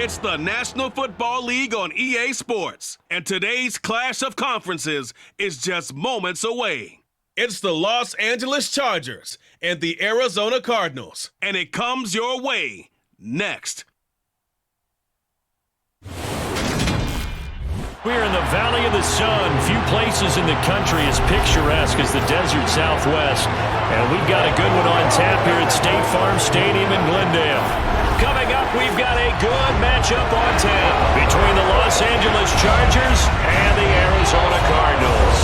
It's the National Football League on EA Sports, and today's clash of conferences is just moments away. It's the Los Angeles Chargers and the Arizona Cardinals, and it comes your way next. We're in the Valley of the Sun. Few places in the country as picturesque as the desert Southwest. And we've got a good one on tap here at State Farm Stadium in Glendale. Coming up, we've got a good matchup on tap between the Los Angeles Chargers and the Arizona Cardinals.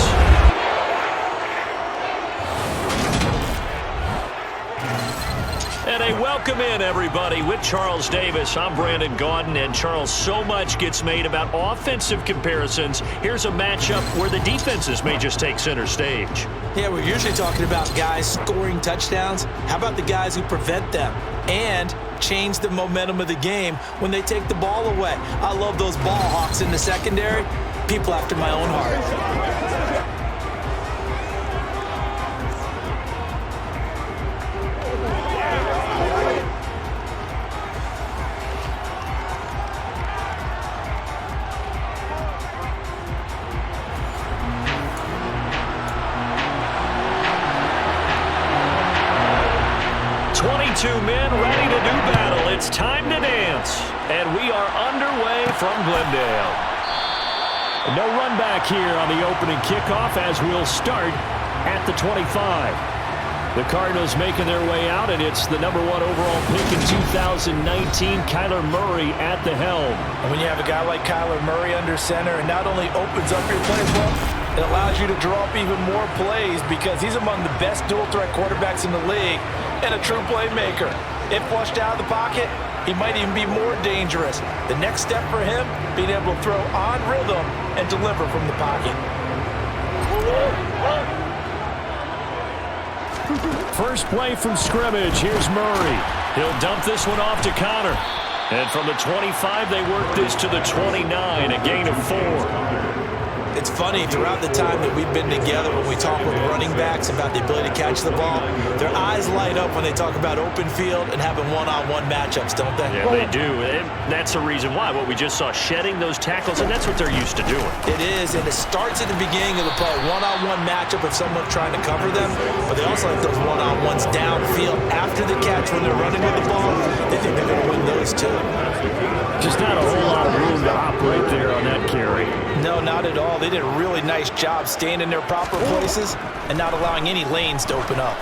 And a welcome in, everybody, with Charles Davis. I'm Brandon Gaudin, and Charles, so much gets made about offensive comparisons. Here's a matchup where the defenses may just take center stage. Yeah, we're usually talking about guys scoring touchdowns. How about the guys who prevent them and change the momentum of the game when they take the ball away? I love those ball hawks in the secondary. People after my own heart. 22 men ready to do battle. It's time to dance. And we are underway from Glendale. No run back here on the opening kickoff as we'll start at the 25. The Cardinals making their way out, and it's the #1 overall pick in 2019, Kyler Murray at the helm. And when you have a guy like Kyler Murray under center, it not only opens up your playbook, it allows you to draw up even more plays because he's among the best dual-threat quarterbacks in the league and a true playmaker. If flushed out of the pocket, he might even be more dangerous. The next step for him, being able to throw on rhythm and deliver from the pocket. First play from scrimmage. Here's Murray. He'll dump this one off to Connor. And from the 25, they work this to the 29, a gain of 4. It's funny, throughout the time that we've been together, when we talk with running backs about the ability to catch the ball, their eyes light up when they talk about open field and having one-on-one matchups, don't they? Yeah, they do. And that's the reason why. What we just saw, shedding those tackles, and that's what they're used to doing. It is, and it starts at the beginning of the play. One-on-one matchup if someone's trying to cover them, but they also like those one-on-ones downfield after the catch when they're running with the ball. They think they're going to win those too. Just not a whole lot of room to operate there on that carry. No, not at all. They did a really nice job staying in their proper places and not allowing any lanes to open up.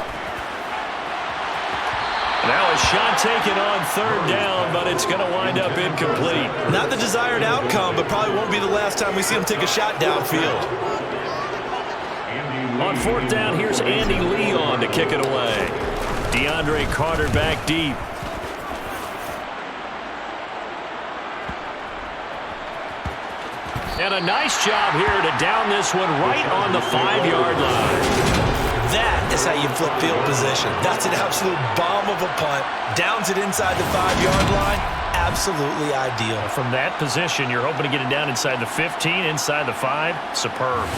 Now a shot taken on third down, but it's going to wind up incomplete. Not the desired outcome, but probably won't be the last time we see him take a shot downfield. On fourth down, here's Andy Leon to kick it away. DeAndre Carter back deep. And a nice job here to down this one right on the 5-yard line. That is how you flip field position. That's an absolute bomb of a punt. Downs it inside the 5-yard line. Absolutely ideal. From that position, you're hoping to get it down inside the 15, inside the 5. Superb.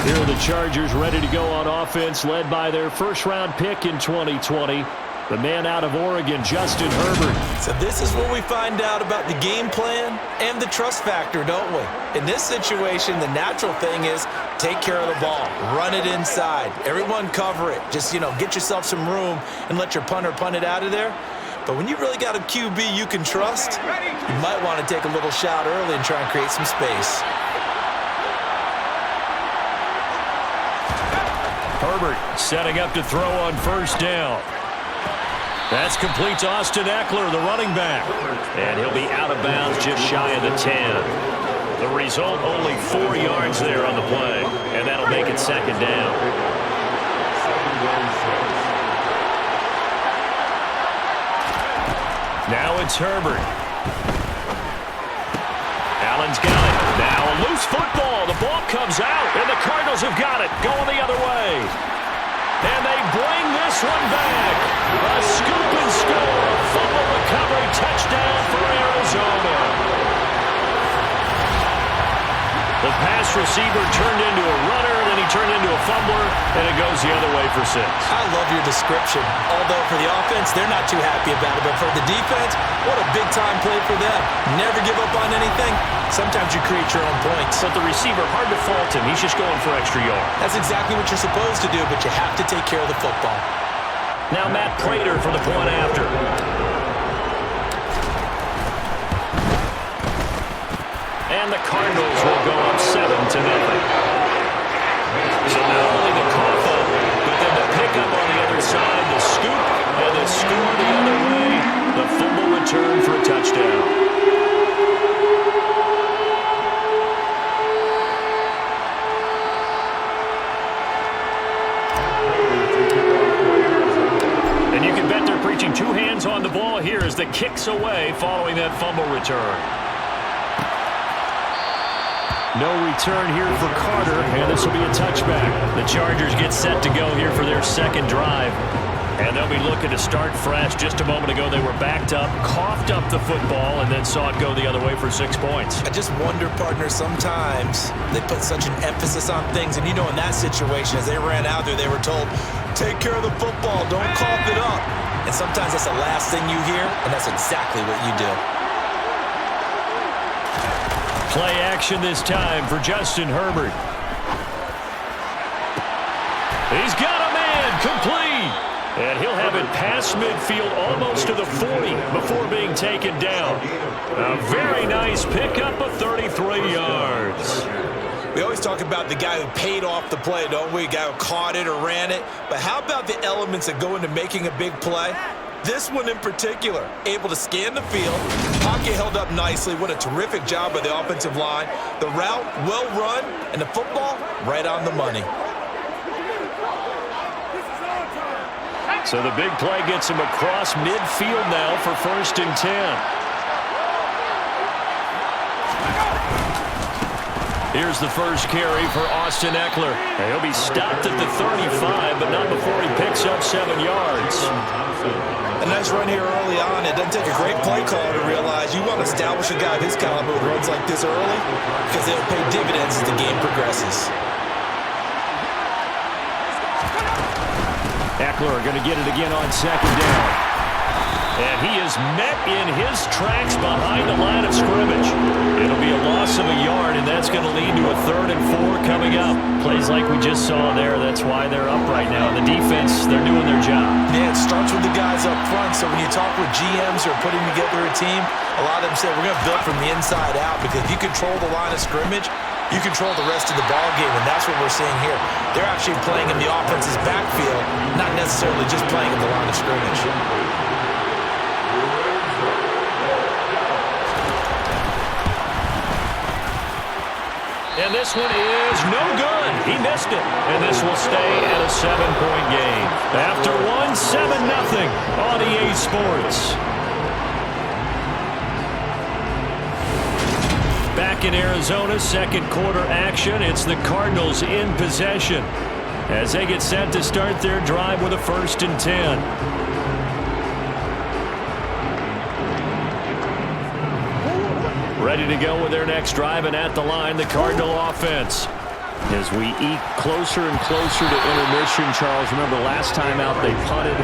Here are the Chargers ready to go on offense, led by their first-round pick in 2020. The man out of Oregon, Justin Herbert. So this is where we find out about the game plan and the trust factor, don't we? In this situation, the natural thing is take care of the ball. Run it inside. Everyone cover it. Just, get yourself some room and let your punter punt it out of there. But when you really got a QB you can trust, you might want to take a little shot early and try and create some space. Herbert setting up to throw on first down. That's complete to Austin Eckler, the running back. And he'll be out of bounds just shy of the 10. The result, only 4 yards there on the play. And that'll make it second down. Now it's Herbert. Allen's got it. Now a loose football. The ball comes out, and the Cardinals have got it. Going the other way. And they bring this one back. A scoop and score. A fumble recovery touchdown for Arizona. The pass receiver turned into a runner, and then he turned into a fumbler, and it goes the other way for 6. I love your description. Although for the offense, they're not too happy about it. But for the defense, what a big-time play for them. Never give up on anything. Sometimes you create your own points. But the receiver, hard to fault him. He's just going for extra yards. That's exactly what you're supposed to do, but you have to take care of the football. Now Matt Prater for the point after. And the Cardinals will go up 7-0. So not only the cough up, but then the pickup on the other side, the scoop, and the score the other way. The fumble return for a touchdown. And you can bet they're preaching 2 hands on the ball here as the kick's away following that fumble return. No return here for Carter, and this will be a touchback. The Chargers get set to go here for their second drive, and they'll be looking to start fresh. Just a moment ago, they were backed up, coughed up the football, and then saw it go the other way for 6 points. I just wonder, partner, sometimes they put such an emphasis on things, and you know in that situation, as they ran out there, they were told, take care of the football, don't cough it up. And sometimes that's the last thing you hear, and that's exactly what you do. Play action this time for Justin Herbert. He's got a man complete. And he'll have it past midfield almost to the 40 before being taken down. A very nice pickup of 33 yards. We always talk about the guy who paid off the play, don't we? The guy who caught it or ran it. But how about the elements that go into making a big play? This one in particular, able to scan the field, pocket held up nicely. What a terrific job by the offensive line. The route, well run, and the football, right on the money. So the big play gets him across midfield now for 1st and 10. Here's the first carry for Austin Eckler. He'll be stopped at the 35, but not before he picks up 7 yards. A nice run here early on. It doesn't take a great play caller to realize you want to establish a guy of his caliber who runs like this early because they'll pay dividends as the game progresses. Eckler going to get it again on 2nd down. And he is met in his tracks behind the line of scrimmage. It'll be a loss of a yard, and that's going to lead to a 3rd and 4 coming up. Plays like we just saw there. That's why they're up right now. The defense, they're doing their job. Yeah, it starts with the guys up front. So when you talk with GMs who are putting together a team, a lot of them say we're going to build from the inside out because if you control the line of scrimmage, you control the rest of the ball game, and that's what we're seeing here. They're actually playing in the offense's backfield, not necessarily just playing in the line of scrimmage. And this one is no good. He missed it. And this will stay at a 7-point game. After 7-0 on EA Sports. Back in Arizona, 2nd quarter action. It's the Cardinals in possession as they get set to start their drive with a 1st and 10. Ready to go with their next drive, and at the line, the Cardinal offense. As we eke closer and closer to intermission, Charles, remember last time out they punted.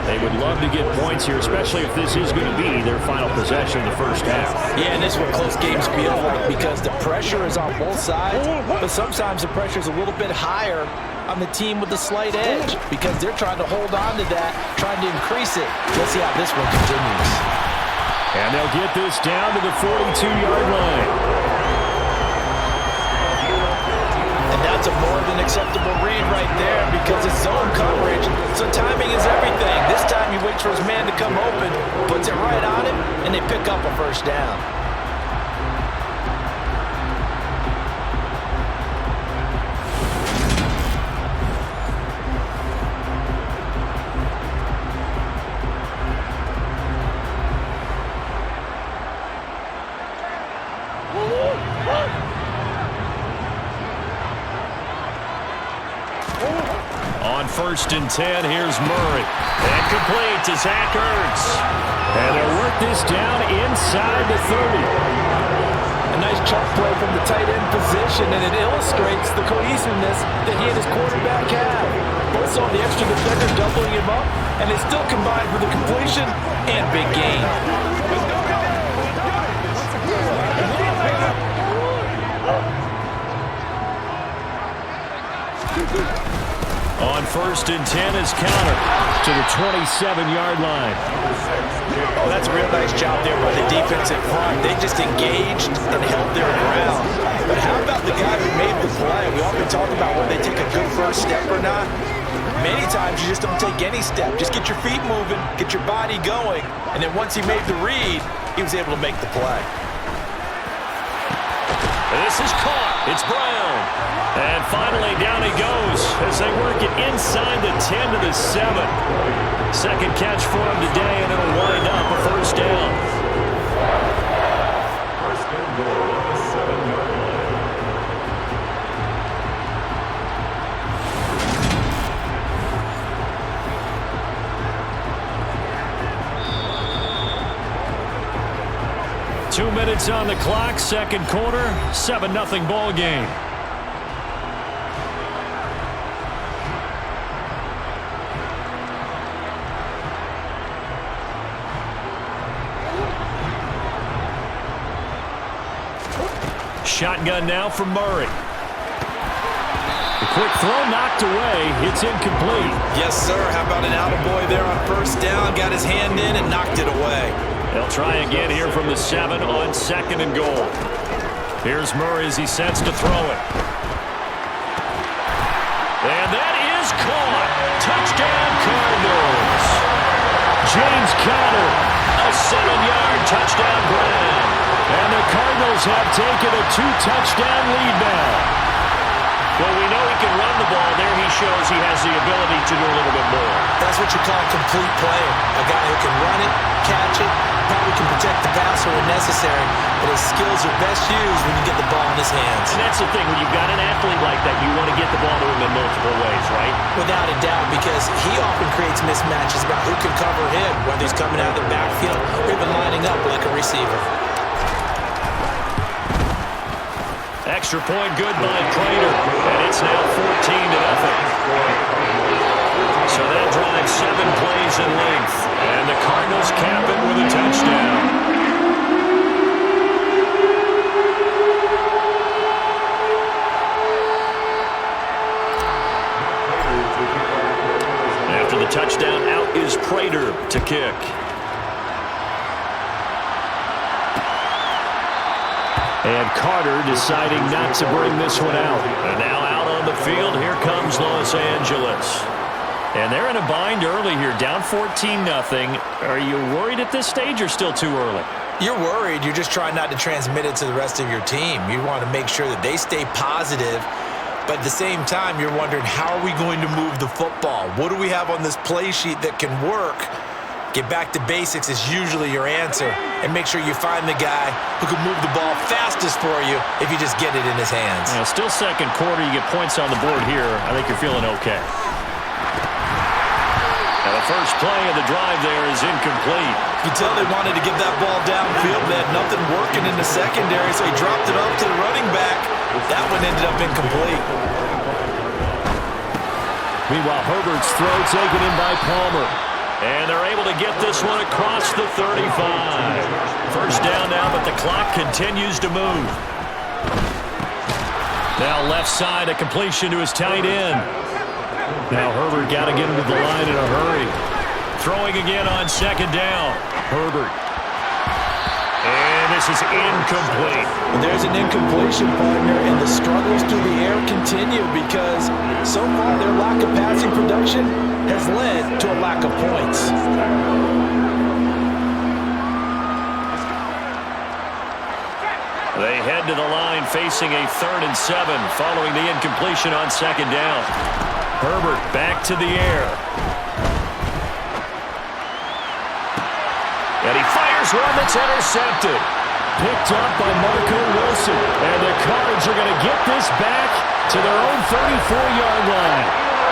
They would love to get points here, especially if this is going to be their final possession of the first half. Yeah, and this is what close games feel like because the pressure is on both sides, but sometimes the pressure is a little bit higher on the team with the slight edge because they're trying to hold on to that, trying to increase it. Let's see how this one continues. And they'll get this down to the 42-yard line. And that's a more than acceptable read right there because it's zone coverage, so timing is everything. This time he waits for his man to come open, puts it right on him, and they pick up a 1st down. On 1st and 10, here's Murray. And complete to Zach Ertz. And they'll work this down inside the 30. And A nice chunk play from the tight end position, and it illustrates the cohesiveness that he and his quarterback have. Both saw the extra defender doubling him up, and they still combined with a completion and big gain. On 1st and 10 is counter to the 27-yard line. Oh, that's a real nice job there by the defensive front. They just engaged and held their ground. But how about the guy who made the play? We often talk about when they take a good first step or not. Many times you just don't take any step. Just get your feet moving, get your body going, and then once he made the read, he was able to make the play. This is caught. It's Brown. And finally, down he goes as they work it inside the 10 to the 7. Second catch for him today, and it'll wind up a first down. First and goal at the 7-yard line. Two minutes on the clock, second quarter, 7-0 ball game. Shotgun now from Murray. The quick throw knocked away. It's incomplete. Yes, sir. How about an attaboy there on first down? Got his hand in and knocked it away. They'll try again here from the 7 on 2nd and goal. Here's Murray as he sets to throw it. And that is caught. Touchdown, Cardinals. James Conner, a 7-yard touchdown grab. And the Cardinals have taken a 2-touchdown lead now. Well, we know he can run the ball. There he shows he has the ability to do a little bit more. That's what you call a complete player. A guy who can run it, catch it, probably can protect the passer when necessary, but his skills are best used when you get the ball in his hands. And that's the thing. When you've got an athlete like that, you want to get the ball to him in multiple ways, right? Without a doubt, because he often creates mismatches about who can cover him, whether he's coming out of the backfield or even lining up like a receiver. Extra point good by Prater, and it's now 14-0. So that drives 7 plays in length, and the Cardinals cap it with a touchdown. After the touchdown, out is Prater to kick. And Carter deciding not to bring this one out. And now out on the field, here comes Los Angeles. And they're in a bind early here, down 14-0. Are you worried at this stage or still too early? You're worried. You're just trying not to transmit it to the rest of your team. You want to make sure that they stay positive. But at the same time, you're wondering, how are we going to move the football? What do we have on this play sheet that can work? Get back to basics is usually your answer. And make sure you find the guy who can move the ball fastest for you if you just get it in his hands. Yeah, still second quarter. You get points on the board here. I think you're feeling okay. And the first play of the drive there is incomplete. You can tell they wanted to get that ball downfield. They had nothing working in the secondary, so he dropped it off to the running back. That one ended up incomplete. Meanwhile, Herbert's throw taken in by Palmer. And they're able to get this one across the 35. First down now, but the clock continues to move. Now left side, a completion to his tight end. Now Herbert got to get into the line in a hurry. Throwing again on second down. Herbert. And this is incomplete. And there's an incompletion, partner, and the struggles through the air continue because so far their lack of passing production has led to a lack of points. They head to the line facing a 3rd and 7 following the incompletion on second down. Herbert back to the air. And he fires one that's intercepted. Picked up by Marco Wilson. And the Cards are going to get this back to their own 34-yard line.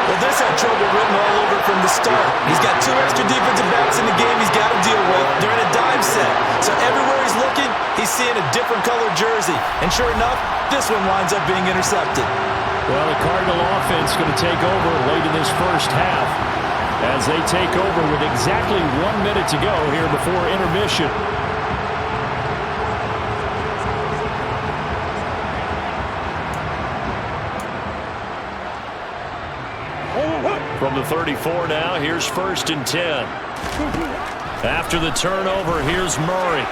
Well, this had trouble written all over from the start. He's got 2 extra defensive backs in the game he's got to deal with. They're in a dime set. So everywhere he's looking, he's seeing a different colored jersey. And sure enough, this one winds up being intercepted. Well, the Cardinal offense going to take over late in this first half as they take over with exactly 1 minute to go here before intermission. From the 34 now, here's 1st and 10. After the turnover, here's Murray.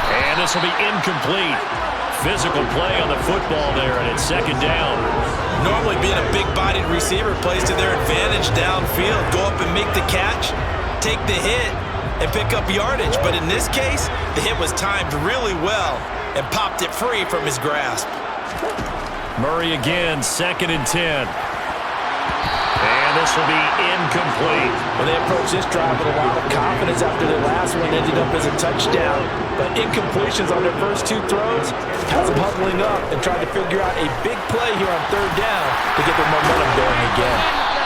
And this will be incomplete. Physical play on the football there, and it's 2nd down. Normally being a big-bodied receiver plays to their advantage downfield. Go up and make the catch, take the hit, and pick up yardage. But in this case, the hit was timed really well and popped it free from his grasp. Murray again, 2nd and 10. And this will be incomplete. Well, they approached this drive with a lot of confidence after their last one ended up as a touchdown. But incompletions on their first 2 throws has them huddling up and trying to figure out a big play here on 3rd down to get their momentum going again.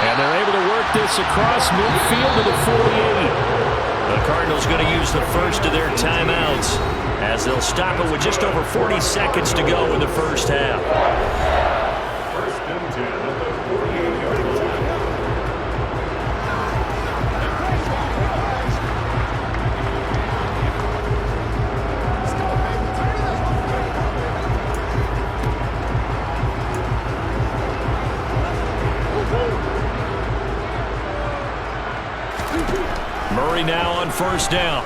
And they're able to work this across midfield to the 48. The Cardinals going to use the first of their timeouts as they'll stop it with just over 40 seconds to go in the first half. 1st and 10 at the 48-yard line. Murray now on 1st down.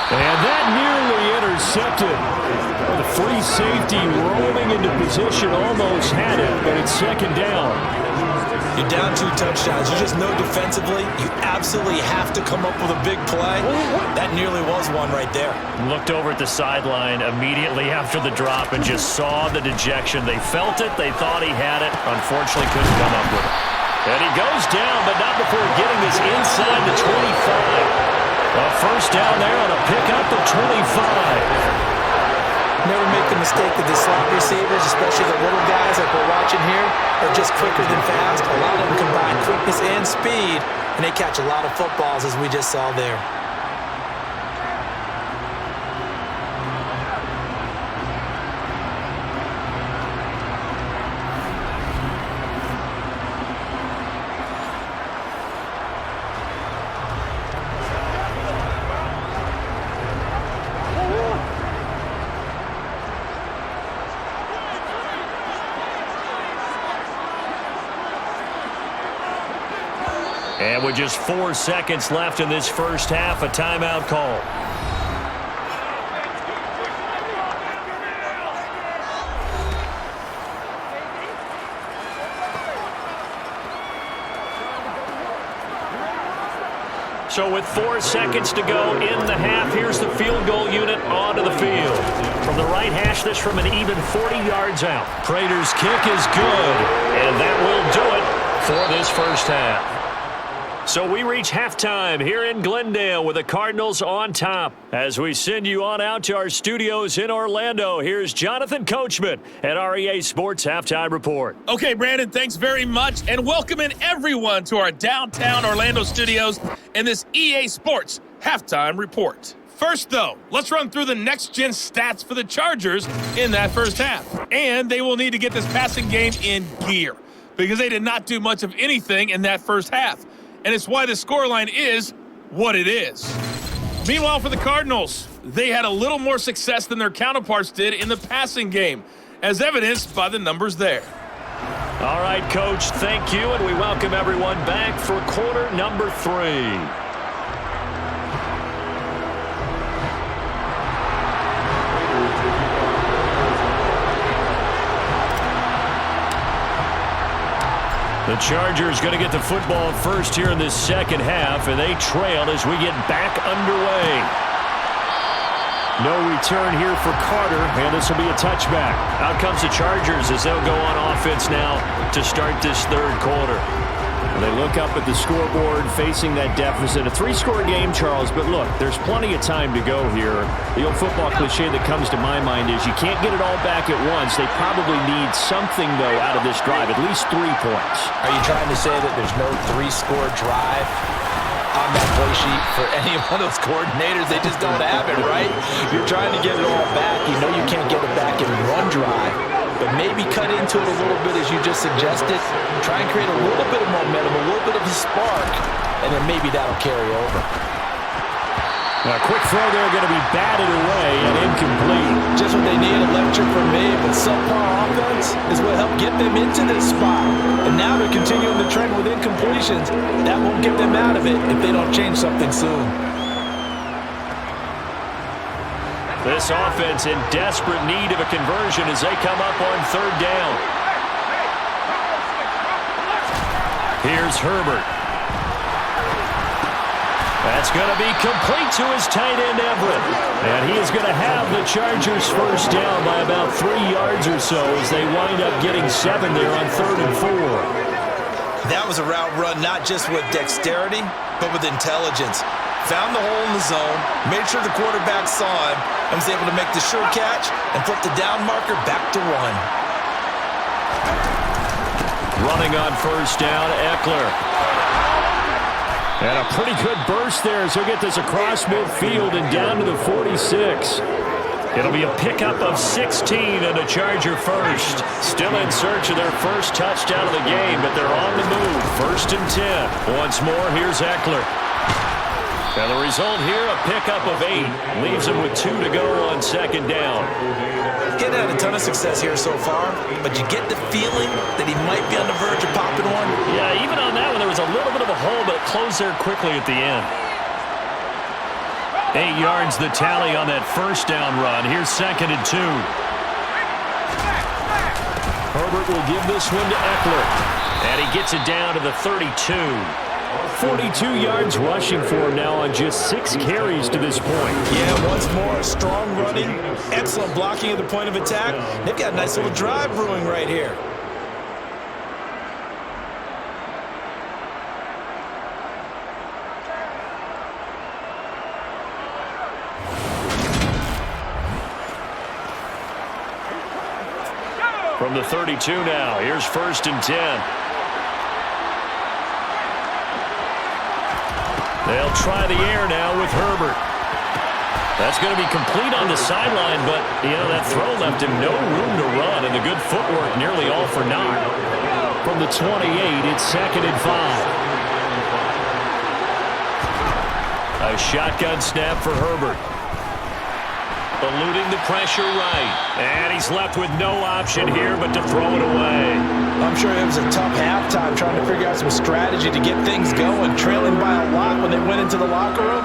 And that nearly intercepted. The free safety rolling into position, almost had it, but it's 2nd down. You're down 2 touchdowns. You just know defensively you absolutely have to come up with a big play. That nearly was one right there. Looked over at the sideline immediately after the drop and just saw the dejection. They felt it. They thought he had it. Unfortunately, couldn't come up with it. And he goes down, but not before getting this inside the 25. A 1st down there on a pickup of 25. Never make the mistake that the slot receivers, especially the little guys like we're watching here, are just quicker than fast. A lot of them combine quickness and speed, and they catch a lot of footballs, as we just saw there. And with just 4 seconds left in this first half, a timeout call. So with 4 seconds to go in the half, here's the field goal unit onto the field. From the right hash, this from an even 40 yards out. Prater's kick is good, and that will do it for this first half. So we reach halftime here in Glendale with the Cardinals on top. As we send you on out to our studios in Orlando, here's Jonathan Coachman at our EA Sports Halftime Report. Okay, Brandon, thanks very much, and welcome in everyone to our downtown Orlando studios and this EA Sports Halftime Report. First, though, let's run through the next-gen stats for the Chargers in that first half. And they will need to get this passing game in gear because they did not do much of anything in that first half. And it's why the scoreline is what it is. Meanwhile, for the Cardinals, they had a little more success than their counterparts did in the passing game, as evidenced by the numbers there. All right, Coach, thank you, and we welcome everyone back for quarter number 3. The Chargers going to get the football first here in this second half, and they trail as we get back underway. No return here for Carter, and this will be a touchback. Out comes the Chargers as they'll go on offense now to start this third quarter. They look up at the scoreboard facing that deficit. A 3-score game, Charles, but look, there's plenty of time to go here. The old football cliche that comes to my mind is you can't get it all back at once. They probably need something, though, out of this drive, at least 3 points. Are you trying to say that there's no 3-score drive on that play sheet for any one of those coordinators? They just don't have it, right? You're trying to get it all back. You know you can't get it back in one drive. But maybe cut into it a little bit as you just suggested. Try and create a little bit of momentum, a little bit of a spark, and then maybe that'll carry over. A quick throw there going to be batted away and incomplete. Just what they need, electric from me, but subpar offense is what helped get them into this spot. And now they're continuing the trend with incompletions. That won't get them out of it if they don't change something soon. This offense in desperate need of a conversion as they come up on 3rd down. Here's Herbert. That's going to be complete to his tight end, Everett. And he is going to have the Chargers first down by about 3 yards or so as they wind up getting 7 there on 3rd and 4. That was a route run not just with dexterity, but with intelligence. Found the hole in the zone, made sure the quarterback saw him, and was able to make the sure catch and flip the down marker back to 1. Running on first down, Eckler. And a pretty good burst there as he'll get this across midfield and down to the 46. It'll be a pickup of 16 and a Charger first. Still in search of their first touchdown of the game, but they're on the move. 1st and 10. Once more, here's Eckler. And the result here, a pickup of 8. Leaves him with 2 to go on 2nd down. He's had a ton of success here so far, but you get the feeling that he might be on the verge of popping one. Yeah, even on that one, there was a little bit of a hole, but it closed there quickly at the end. 8 yards the tally on that first down run. Here's 2nd and 2. Herbert will give this one to Eckler. And he gets it down to the 32. 42 yards rushing for him now on just 6 carries to this point. Yeah, once more, strong running, excellent blocking at the point of attack. They've got a nice little drive brewing right here. From the 32 now, here's 1st and 10. They'll try the air now with Herbert. That's going to be complete on the sideline, but, you know, that throw left him no room to run, and the good footwork nearly all for naught. From the 28, it's 2nd and 5. A shotgun snap for Herbert. Eluding the pressure right. And he's left with no option here but to throw it away. I'm sure it was a tough halftime trying to figure out some strategy to get things going, trailing by a lot when they went into the locker room.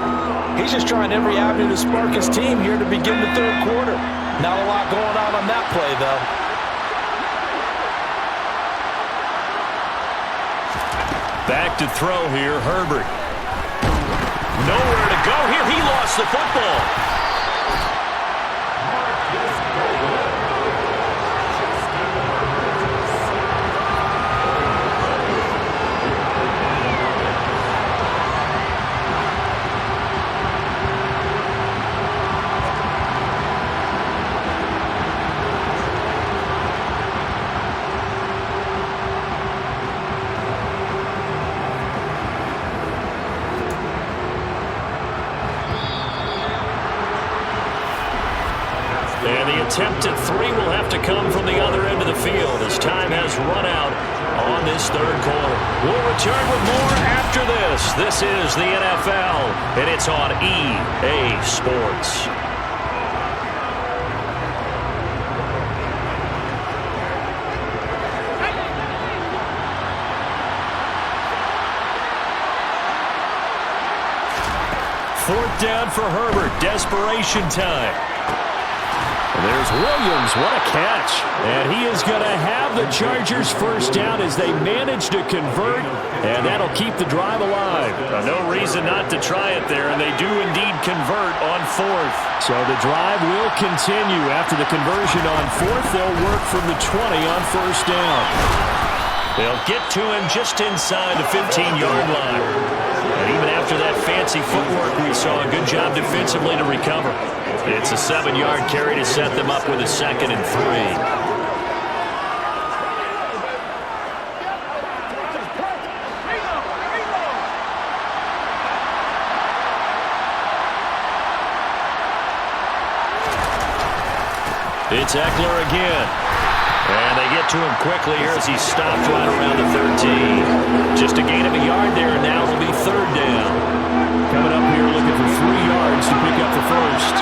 He's just trying every avenue to spark his team here to begin the 3rd quarter. Not a lot going on that play, though. Back to throw here, Herbert. Nowhere to go here. He lost the football. And the attempt at 3 will have to come from the other end of the field as time has run out on this 3rd quarter. We'll return with more after this. This is the NFL, and it's on EA Sports. Fourth down for Herbert. Desperation time. There's Williams. What a catch. And he is going to have the Chargers first down as they manage to convert, and that'll keep the drive alive. No reason not to try it there, and they do indeed convert on 4th. So the drive will continue. After the conversion on 4th, they'll work from the 20 on first down. They'll get to him just inside the 15-yard line. And even after that fancy footwork we saw, a good job defensively to recover. It's a 7-yard carry to set them up with a 2nd and 3. It's Eckler again. And they get to him quickly here as he stopped right around the 13. Just a gain of a yard there, and now it'll be 3rd down. Coming up here looking for 3 yards to pick up the first.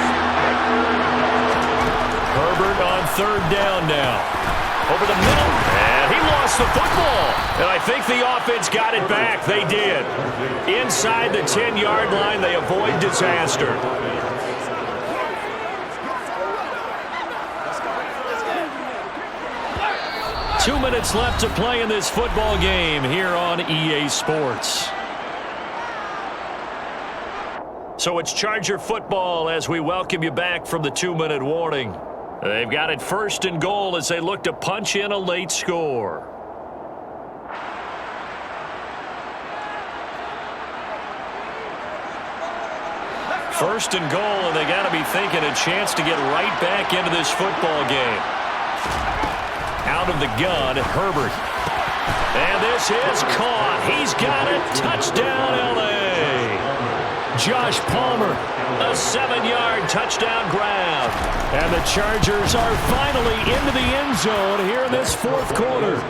Herbert on 3rd down now. Over the middle, and he lost the football. And I think the offense got it back. They did. Inside the 10-yard line, they avoid disaster. 2 minutes left to play in this football game here on EA Sports. So it's Charger football as we welcome you back from the 2-minute warning. They've got it 1st and goal as they look to punch in a late score. First and goal, and they got to be thinking a chance to get right back into this football game. Out of the gun, Herbert. And this is caught. He's got it. Touchdown, L.A. Josh Palmer, a 7-yard touchdown grab. And the Chargers are finally into the end zone here in this 4th quarter.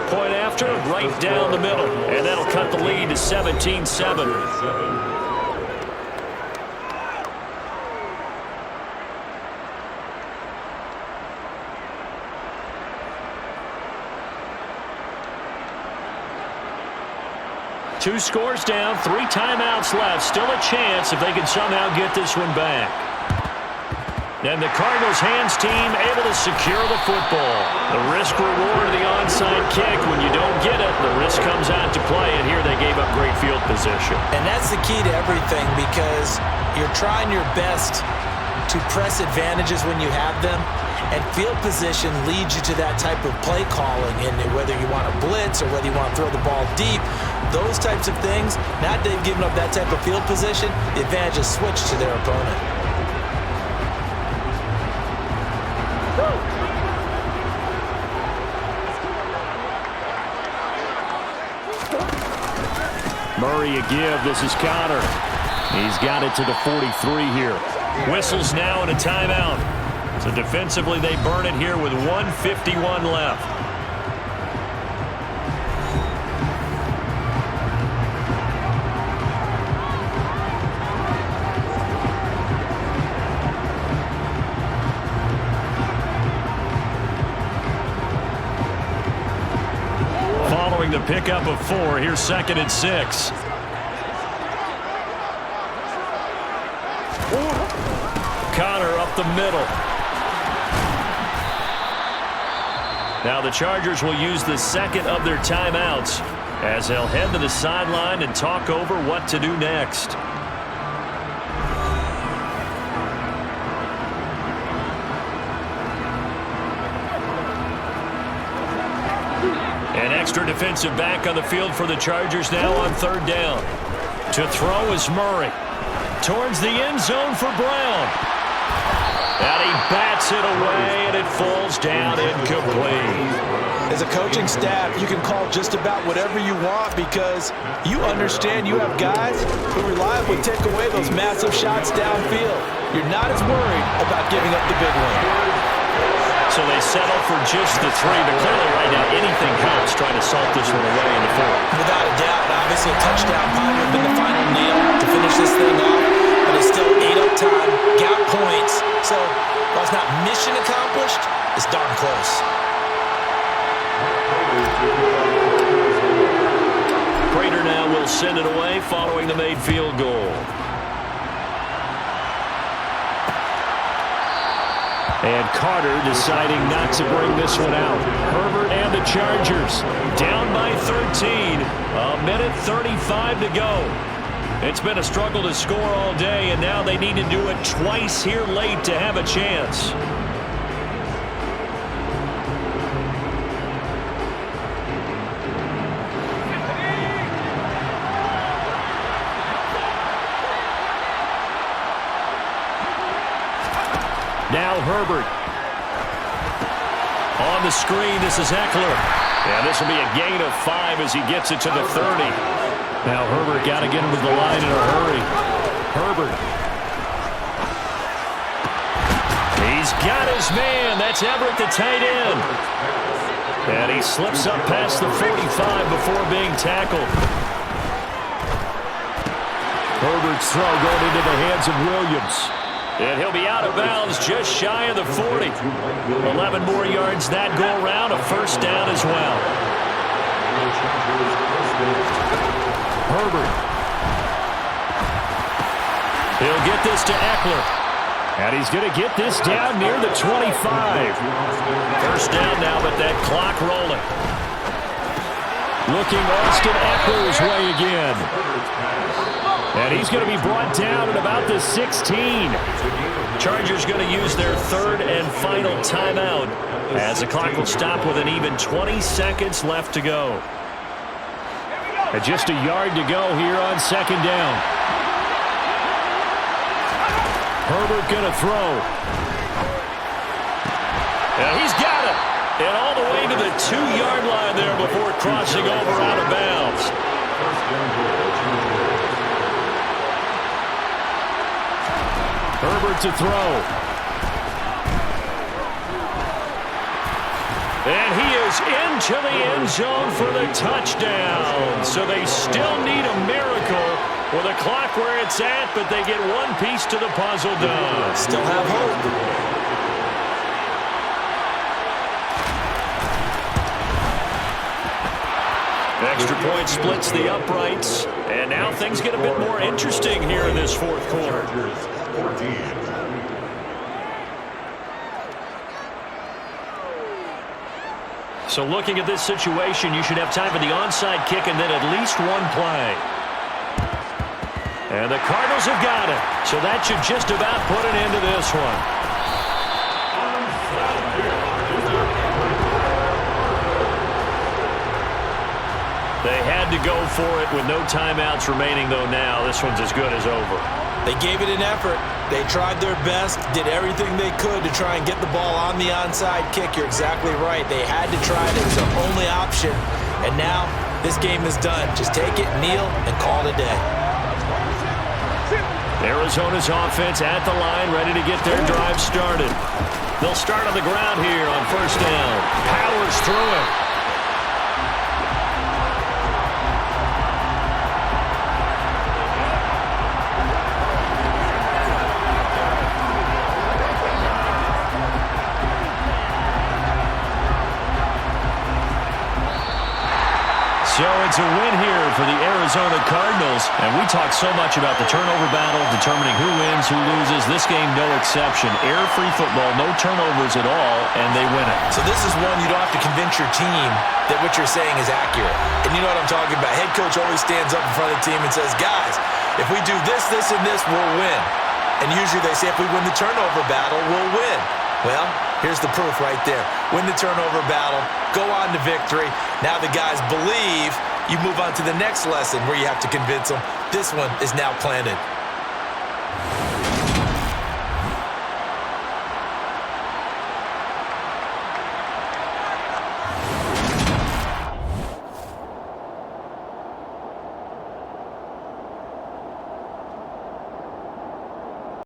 Point after, right down the middle. And that'll cut the lead to 17-7. Two scores down, 3 timeouts left. Still a chance if they can somehow get this one back. And the Cardinals hands team able to secure the football. The risk reward of the onside kick. When you don't get it, the risk comes out to play. And here they gave up great field position. And that's the key to everything, because you're trying your best to press advantages when you have them. And field position leads you to that type of play calling, and whether you want to blitz or whether you want to throw the ball deep, those types of things. Now they've given up that type of field position, the advantage is switched to their opponent. Murray a give. This is Connor. He's got it to the 43 here. Whistles now and a timeout. So defensively, they burn it here with 1:51 left. Following the pickup of 4, here's 2nd and 6. Connor up the middle. Now the Chargers will use the 2nd of their timeouts as they'll head to the sideline and talk over what to do next. An extra defensive back on the field for the Chargers now on 3rd down. To throw is Murray. Towards the end zone for Brown. And he bats it away, and it falls down incomplete. As a coaching staff, you can call just about whatever you want, because you understand you have guys who reliably take away those massive shots downfield. You're not as worried about giving up the big one. So they settle for just the 3, but clearly right now anything helps trying to salt this one away in the 4th. Without a doubt, obviously a touchdown probably would have been the final nail to finish this thing off, but it's still 8 up time, got points, so while it's not mission accomplished, it's darn close. Prater now will send it away following the made field goal. And Carter deciding not to bring this one out. Herbert and the Chargers down by 13. A minute 35 to go. It's been a struggle to score all day, and now they need to do it twice here late to have a chance. Now Herbert. On the screen, this is Eckler. And this will be a gain of 5 as he gets it to the 30. Now Herbert got to get him to the line in a hurry. Herbert. He's got his man. That's Everett, the tight end. And he slips up past the 45 before being tackled. Herbert's throw going into the hands of Williams. And he'll be out of bounds just shy of the 40. 11 more yards that go around, a first down as well. Herbert. He'll get this to Eckler. And he's going to get this down near the 25. First down now, but that clock rolling. Looking Austin Eckler's way again. And he's going to be brought down at about the 16. Chargers going to use their third and final timeout as the clock will stop with an even 20 seconds left to go. And just a yard to go here on second down. Herbert going to throw. And he's got it. And all the way to the 2-yard line there before crossing over out of bounds. Herbert to throw. And he is into the end zone for the touchdown. So they still need a miracle with a clock where it's at, but they get one piece to the puzzle done. Still have hope. Extra point splits the uprights. And now things get a bit more interesting here in this fourth quarter. So looking at this situation, you should have time for the onside kick and then at least one play. And the Cardinals have got it. So that should just about put an end to this one. They had to go for it with no timeouts remaining, though now. This one's as good as over. They gave it an effort. They tried their best, did everything they could to try and get the ball on the onside kick. You're exactly right. They had to try it. It was their only option. And now this game is done. Just take it, kneel, and call it a day. Arizona's offense at the line, ready to get their drive started. They'll start on the ground here on first down. Powers through it. So it's a win here for the Arizona Cardinals. And we talk so much about the turnover battle, determining who wins, who loses. This game, no exception. Error-free football, no turnovers at all, and they win it. So this is one you don't have to convince your team that what you're saying is accurate. And you know what I'm talking about. Head coach always stands up in front of the team and says, guys, if we do this, this, and this, we'll win. And usually they say if we win the turnover battle, we'll win. Well, here's the proof right there. Win the turnover battle, go on to victory. Now the guys believe. You move on to the next lesson where you have to convince them. This one is now planted.